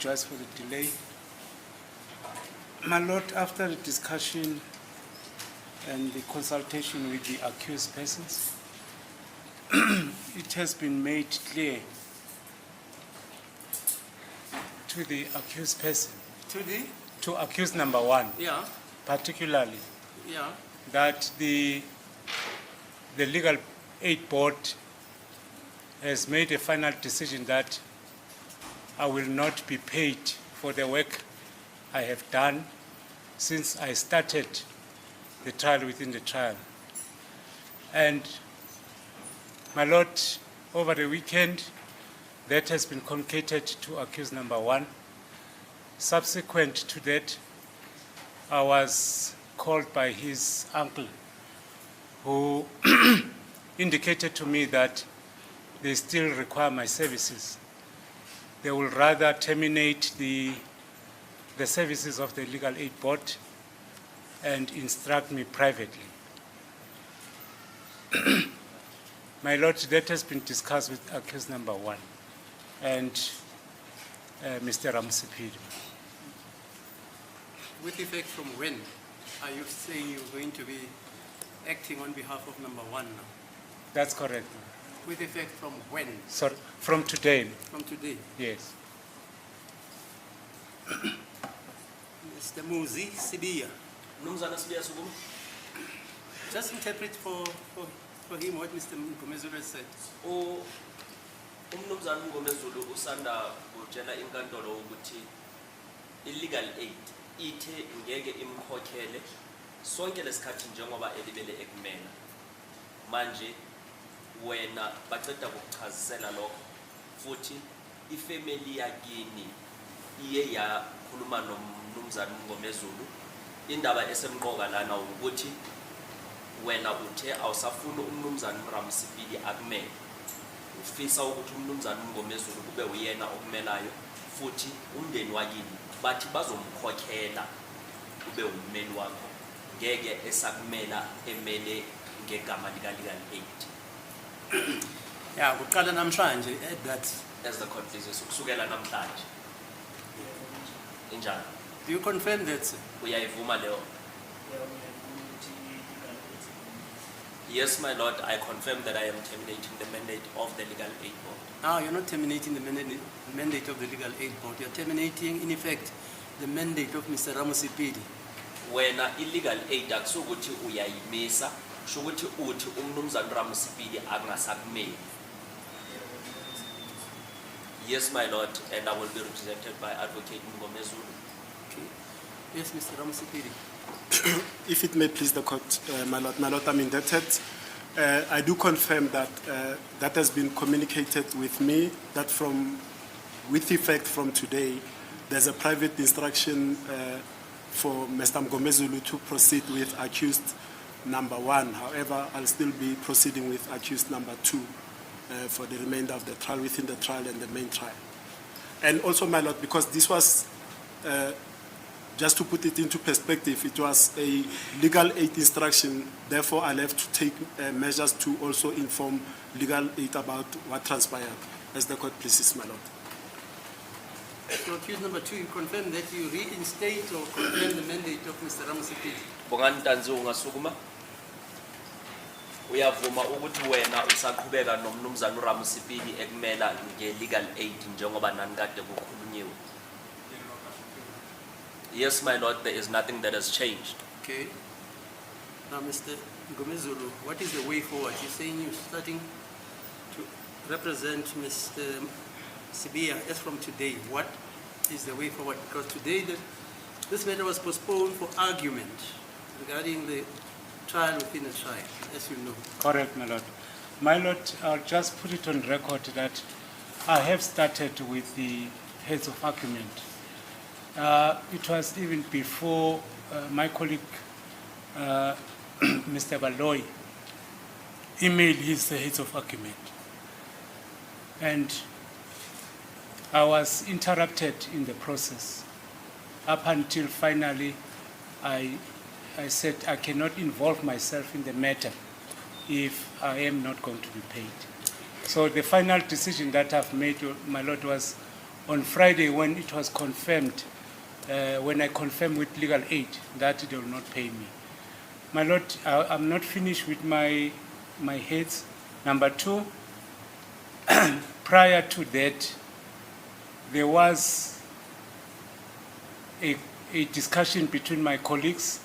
apologize for the delay. My Lord, after the discussion and the consultation with the accused persons, it has been made clear to the accused person, to accused number one, particularly, that the Legal Aid Board has made a final decision that I will not be paid for the work I have done since I started the trial within the trial. And my Lord, over the weekend, that has been communicated to accused number one. Subsequent to that, I was called by his uncle, who indicated to me that they still require my services. They will rather terminate the services of the Legal Aid Board and instruct me privately. My Lord, that has been discussed with accused number one and Mr. Ramosepele. With effect from when are you saying you're going to be acting on behalf of number one now? That's correct. With effect from when? Sorry, from today. From today? Yes. Mr. Muzi, Sibiya. Just interpret for him what Mr. Mngomezulu said. Mngomezulu usanda kutshela inkantolo ukuthi illegal aid ithe ngeke imkhokhele sonke lesikhathi njengoba elibele ekumela manje wena baceda ukuchazisela lokho futhi ifamily yakini iye yakhuluma nomnumzana Mngomezulu indaba esemqoka lana ukuthi wena uthe awusafuna umnumzana Ramosepele akumele ufisa ukuthi umnumzana Mngomezulu kube uyena okumelayo futhi umndeni wakini bathi bazomkhokhela kube ummeli wakho ngeke esakumela emele ngegama lika Legal Aid. Yeah, kuqala namhlanje that as the court pleases ukusukela namhlanje. Injani? Do you confirm that, sir? Uyayivuma leyo? Yes, my Lord, I confirm that I am terminating the mandate of the Legal Aid Board. No, you're not terminating the mandate of the Legal Aid Board. You're terminating, in effect, the mandate of Mr. Ramosepele. Wena illegal aid akusukuthi uyayimisa, shukuthi uthi umnumzana Ramosepele akungasakumeli. Yes, my Lord, and I will be represented by Advocate Mngomezulu. Okay. Yes, Mr. Ramosepele. If it may please the court, my Lord, I'm indebted. I do confirm that that has been communicated with me, that with effect from today, there's a private instruction for Mr. Mngomezulu to proceed with accused number one. However, I'll still be proceeding with accused number two for the remainder of the trial, within the trial and the main trial. And also, my Lord, because this was, just to put it into perspective, it was a legal aid instruction, therefore I'll have to take measures to also inform legal aid about what transpired, as the court pleases, my Lord. So, accused number two, you confirm that you reinstate or confirm the mandate of Mr. Ramosepele? Bongantanzi ungasukuma uyavuma ukuthi wena usaqhubeka nomnumzana Ramosepele ekumela nge-legal aid njengoba nani kade kukhulunyiwe? Yes, my Lord, there is nothing that has changed. Okay. Now, Mr. Mngomezulu, what is the way forward? You're saying you're starting to represent Mr. Sibiya as from today. What is the way forward? Because today this matter was postponed for argument regarding the trial within the trial, as you know. Correct, my Lord. My Lord, I'll just put it on record that I have started with the heads of argument. It was even before my colleague, Mr. Baloy, emailed his heads of argument. And I was interrupted in the process up until finally I said I cannot involve myself in the matter if I am not going to be paid. So the final decision that I've made, my Lord, was on Friday when it was confirmed, when I confirmed with legal aid that they will not pay me. My Lord, I'm not finished with my heads. Number two, prior to that, there was a discussion between my colleagues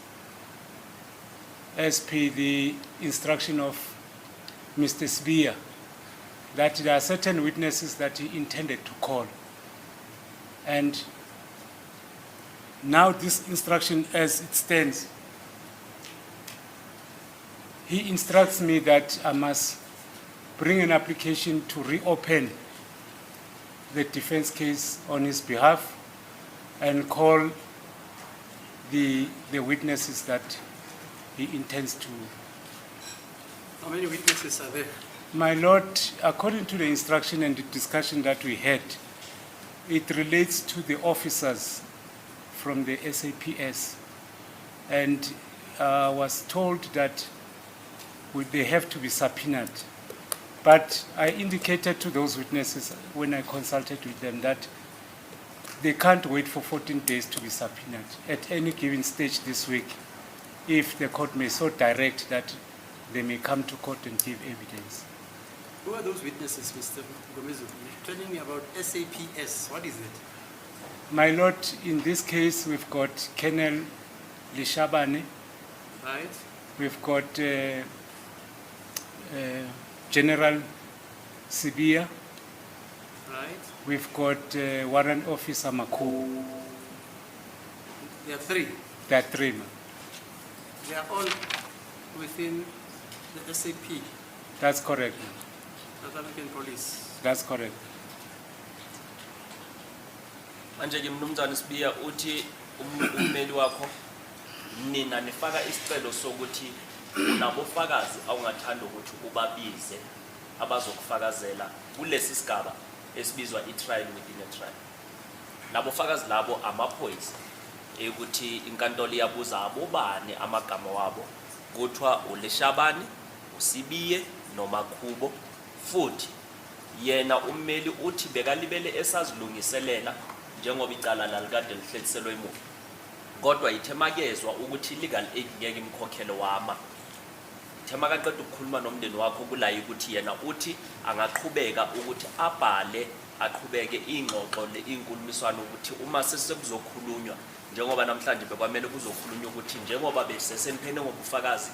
as per the instruction of Mr. Sibiya that there are certain witnesses that he intended to call. And now this instruction as it stands, he instructs me that I must bring an application to reopen the defense case on his behalf and call the witnesses that he intends to. How many witnesses are there? My Lord, according to the instruction and the discussion that we had, it relates to the officers from the SAPS, and was told that they have to be subpoenaed. But I indicated to those witnesses when I consulted with them that they can't wait for 14 days to be subpoenaed at any given stage this week, if the court may so direct that they may come to court and give evidence. Who are those witnesses, Mr. Mngomezulu? You're telling me about SAPS. What is it? My Lord, in this case, we've got Colonel Lishabane, Right? we've got General Sibiya, Right? we've got Warrant Officer Maku. There are three. There are three, ma'am. They are all within the SAP, That's correct, ma'am. South African Police. That's correct. Manje ke mnumzane Sibiya uthi ummeli wakho nina nifaka isicelo sokuthi unabofakazi awungathanda ukuthi ubabize abazokufakazela kulesi sigaba esibizwa i-trial within a trial. Nabofakazi labo amaphoyisa ukuthi inkantolo iyabuza abobani amagama wabo kuthiwa uLeshabane, uSibiye noMakhubo, futhi yena ummeli uthi bekalibele esazilungiselela njengoba icala lalikade lihlethiselwe emuva, kodwa ithemakezwa ukuthi legal aid ngeke imkhokhele wama. Thema kaqeda ukukhuluma nomndeni wakho kulayi ukuthi yena uthi angaqhubeka ukuthi abhale aqhubeke ingxoxo inkulumiswano ukuthi uma sesekuzokhulunywa njengoba namhlanje bekwamele kuzokhulunywa ukuthi njengoba beseseniphene ngobufakazi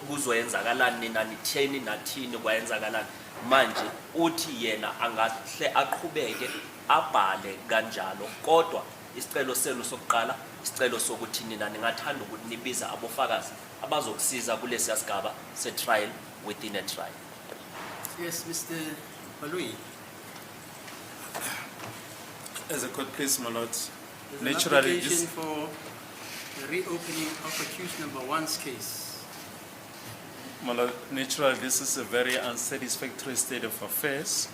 kuzoyenzakalani nina nitheni nathini kwayenzakalani, manje uthi yena angahle aqhubeke abhale kanjalo, kodwa isicelo senu sokuqala isicelo sokuthi nina ningathanda ukuthi nibiza abofakazi abazokusiza kulesi sigaba se-trial within a trial. Yes, Mr. Balui. As a court, please, my lord. There's an Naturally, application this, for the reopening of accused number one's case. my lord, naturally, this is a very unsatisfactory state of affairs.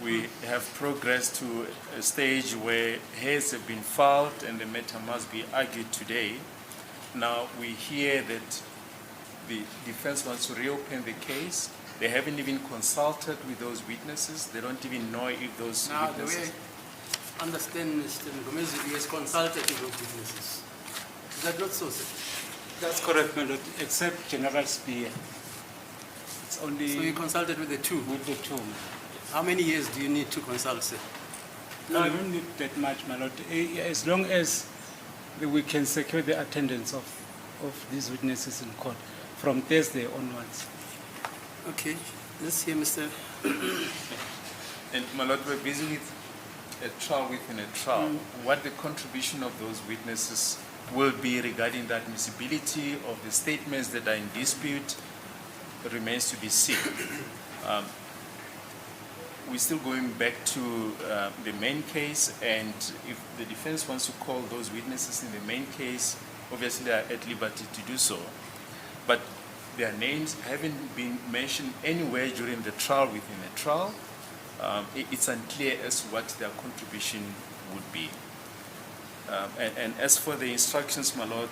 We have progressed to a stage where heads have been filed and the matter must be argued today. Now we hear that the defense wants to reopen the case. They haven't even consulted with those witnesses. They don't even know if those Now, the way witnesses... I understand Mr. Mngomezulu has consulted with those witnesses. Is that not so, sir? That's correct, my Lord, except General Sibiya. It's only So you consulted with the two. with the two. How many years do you need to consult, sir? No, I don't need that much, my Lord. As long as we can secure the attendance of these witnesses in court from Thursday onwards. Okay, let's hear Mr. And my lord, we're busy with a trial within a trial. What the contribution of those witnesses will be regarding the admissibility of the statements that are in dispute remains to be seen. We're still going back to the main case, and if the defense wants to call those witnesses in the main case, obviously they are at liberty to do so. But their names haven't been mentioned anywhere during the trial within a trial. It's unclear as to what their contribution would be. And as for the instructions, my lord,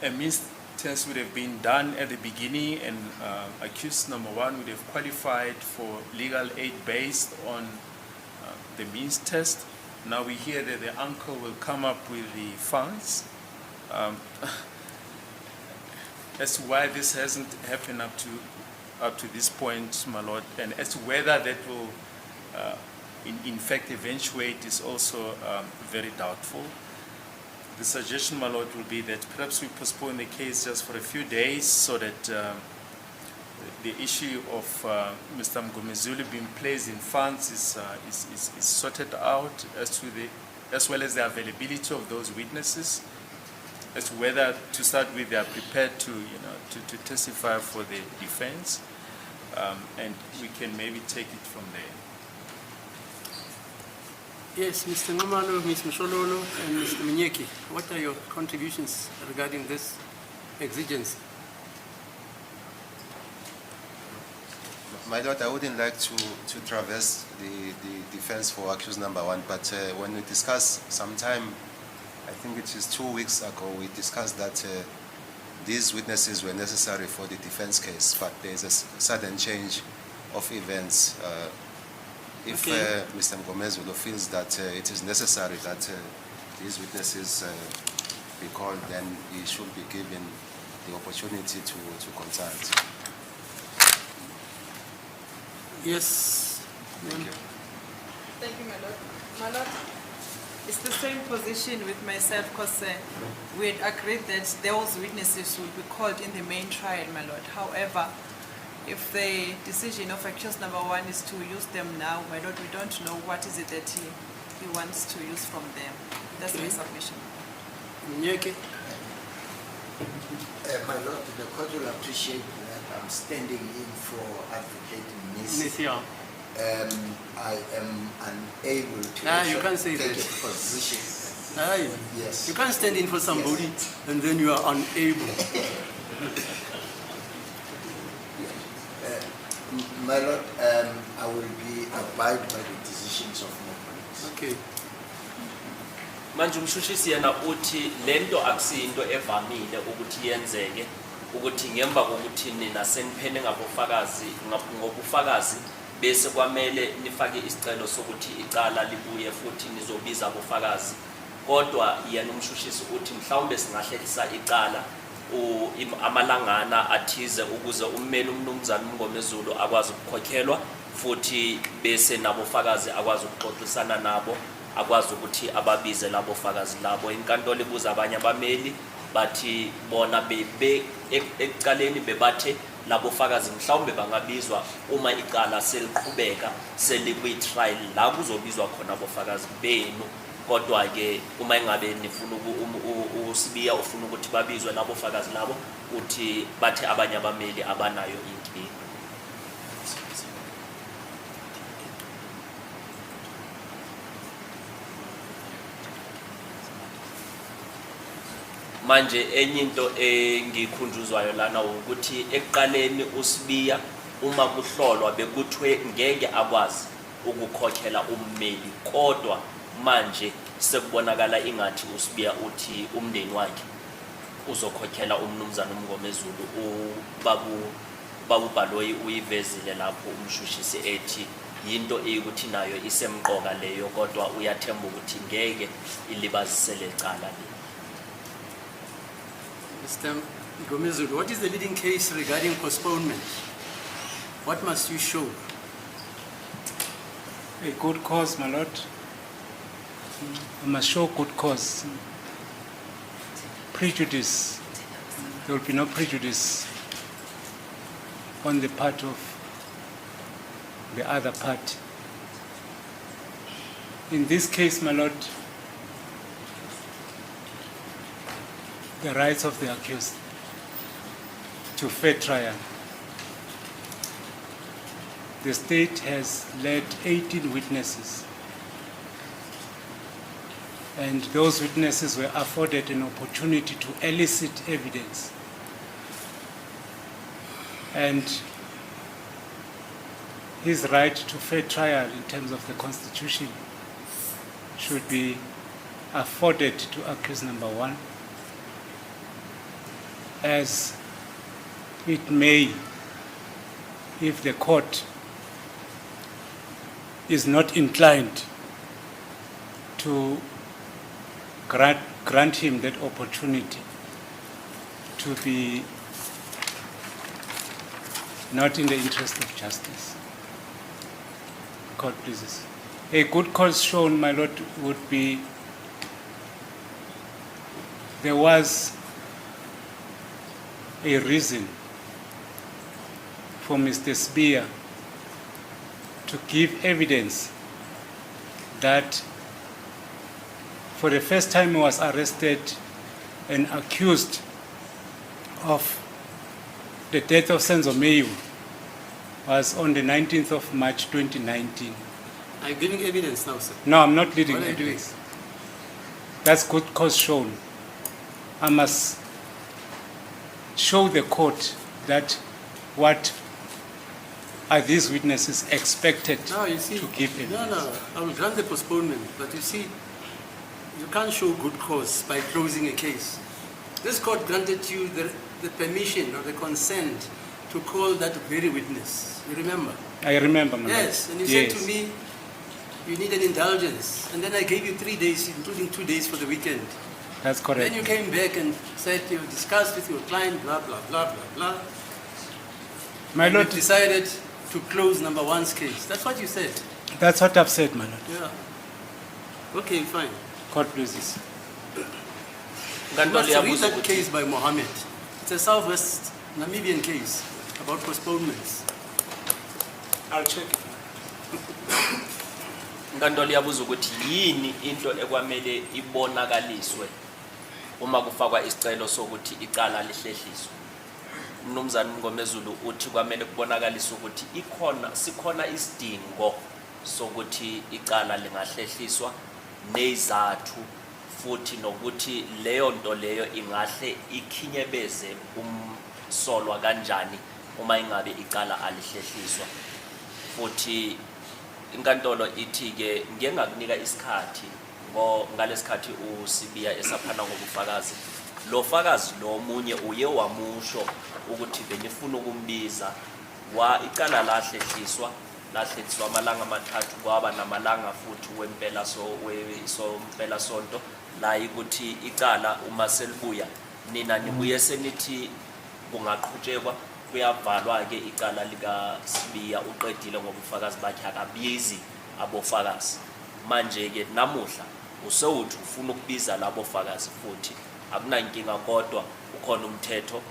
a means test would have been done at the beginning, and accused number one would have qualified for legal aid based on the means test. Now we hear that the uncle will come up with the funds. As to why this hasn't happened up to this point, my lord, and as to whether that will in fact eventuate is also very doubtful. The suggestion, my lord, will be that perhaps we postpone the case just for a few days so that the issue of Mr. Mngomezulu being placed in funds is sorted out, as well as the availability of those witnesses, as to whether to start with they are prepared to to testify for the defense, and we can maybe take it from there. Yes, Mr. Ngomalo, Ms. Mshololo, and Mr. Minyeki, what are your contributions regarding this exigence? My lord, I wouldn't like to traverse the defense for accused number one, but when we discussed sometime, I think it is 2 weeks ago, we discussed that these witnesses were necessary for the defense case, but there is a sudden change of events. If Mr. Mngomezulu feels that it is necessary that these witnesses be called, then he should be given the opportunity to consult. Yes. Thank you. Thank you, my lord. My lord, it's the same position with myself because we had agreed that those witnesses would be called in the main trial, my lord. However, if the decision of accused number one is to use them now, my lord, we don't know what is it that he wants to use from them. That's my submission. Minyeki? My lord, the court will appreciate that I'm standing in for Advocate Ms. Nithia. I am unable to You can't say take that. a position. Yes. You can't stand in for somebody and then you are unable. My lord, I will abide by the decisions of my colleagues. Okay. Manje umshushisi yena uthi lento akusinto evamile ukuthi yenzeke ukuthi ngemva kokuthi nina seniphene ngobufakazi bese kwamele nifake isicelo sokuthi icala libuye futhi nizobiza abofakazi, kodwa yena umshushisi uthi mhlawumbe singahlelisa icala amalangana athize ukuze ummeli umnumzana Mngomezulu akwazi ukukhokhelwa futhi bese nabofakazi akwazi ukuxoxisana nabo, akwazi ukuthi ababize labo fakazi labo. Inkantolo ibuza abanye abameli bathi bona ekuqaleni bebathe labo fakazi mhlawumbe bangabizwa uma icala seliqhubeka selikwi-trial la kuzobizwa khona abofakazi benu, kodwa ke uma engabe nifuna uSibiya ufuna ukuthi babizwe labo fakazi labo uthi bathe abanye abameli abanayo inkinga. Manje enye into engikhunjuzwayo lana ukuthi ekuqaleni uSibiya uma kuhlolwa bekuthwe ngeke akwazi ukukhokhela ummeli, kodwa manje sekubonakala ingathi uSibiya uthi umndeni wakhe uzokhokhela umnumzana Mngomezulu. Babu Baloyi uyivezile lapho umshushisi ethi yinto eyikuthi nayo isemqoka leyo, kodwa uyathemba ukuthi ngeke ilibazisele icala le. Mr. Mngomezulu, what is the leading case regarding postponement? What must you show? A good cause, my lord. I must show good cause. Prejudice. There will be no prejudice on the part of the other party. In this case, my lord, the rights of the accused to fair trial. The state has led 18 witnesses, and those witnesses were afforded an opportunity to elicit evidence. And his right to fair trial in terms of the Constitution should be afforded to accused number one, as it may, if the court is not inclined to grant him that opportunity to be not in the interest of justice. Court pleases. A good cause shown, my lord, would be there was a reason for Mr. Sibiya to give evidence that for the first time he was arrested and accused of the death of Senzo Meyiwa was on the 19th of March 2019. Are you giving evidence now, sir? No, I'm not leading What are you doing? evidence. That's good cause shown. I must show the court that what are these witnesses expected No, you see, to give evidence. no, I will grant the postponement, but you see, you can't show good cause by closing a case. This court granted you the permission or the consent to call that very witness. You remember? I remember, my lord. Yes, and you said to me, you need an indulgence. And then I gave you 3 days, including 2 days for the weekend. That's correct. Then you came back and said you discussed with your client, blah, blah, blah, blah, blah. My And lord, you decided to close number one's case. That's what you said. that's what I've said, my lord. Yeah. Okay, fine. Court pleases. You Nkantolo must read iyabuza that ukuthi case by Mohammed. It's a Southwest Namibian case about postponements. I'll check it. Nkantolo iyabuza ukuthi yini into ekwamele ibonakaliswe uma kufakwa isicelo sokuthi icala lihlehliswe. Mnumzane Mngomezulu uthi kwamele kubonakaliswe ukuthi sikhona isidingo sokuthi icala lingahlehliswa nezathu futhi nokuthi leyo nto leyo ingahle ikhinyebeze umsolwa kanjani uma ingabe icala alihlehliswa. Futhi inkantolo ithi ke ngeke ngakunika isikhathi ngalesikhathi uSibiya esaphana ngobufakazi. Lo fakazi lo munye uye wamusho ukuthi benifuna ukumbiza icala lahlehliswa amalanga amathathu kwaba namalanga futhi wempela mpela sonto la ukuthi icala uma selibuya nina nibuye senithi kungaqhutshekwa kuyavalwa ke icala lika Sibiya uqedile ngobufakazi bakhe akabizi abofakazi. Manje ke namuhla usewuthi ufuna ukubiza labo fakazi futhi akunankinga kodwa ukhona umthetho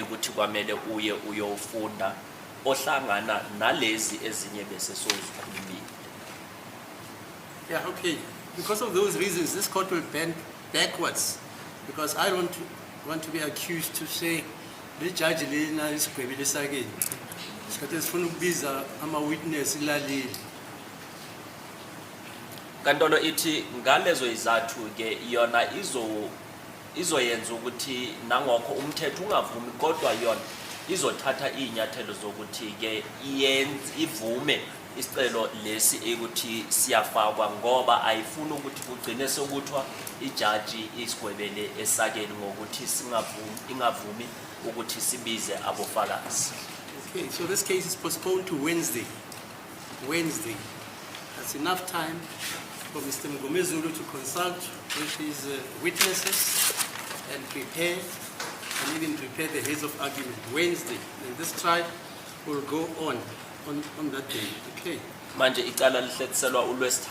ukuthi kwamele uye uyofunda ohlangana nalezi ezinye bese sozikhulumile. Yeah, okay. Because of those reasons, this court will bend backwards. Because I don't want to be accused to say, the judge lena isigwebile sakeni. Sikhathi sifuna ukubiza ama-witness ilalile. Nkantolo ithi ngalezo izathu ke yona izoyenza ukuthi nangokho umthetho ungavumi kodwa yona izothatha inyathelo zokuthi ke ivume isicelo lesi ukuthi siyafakwa ngoba ayifuni ukuthi kugcine sokuthwa ijaji isigwebele esakeni ngokuthi ingavumi ukuthi sibize abofakazi. Okay, so this case is postponed to Wednesday. Wednesday. That's enough time for Mr. Mngomezulu to consult with his witnesses and prepare, and even prepare the heads of argument. Wednesday, and this trial will go on that day. Okay. Manje icala lihlethiselwa uLwesithathu.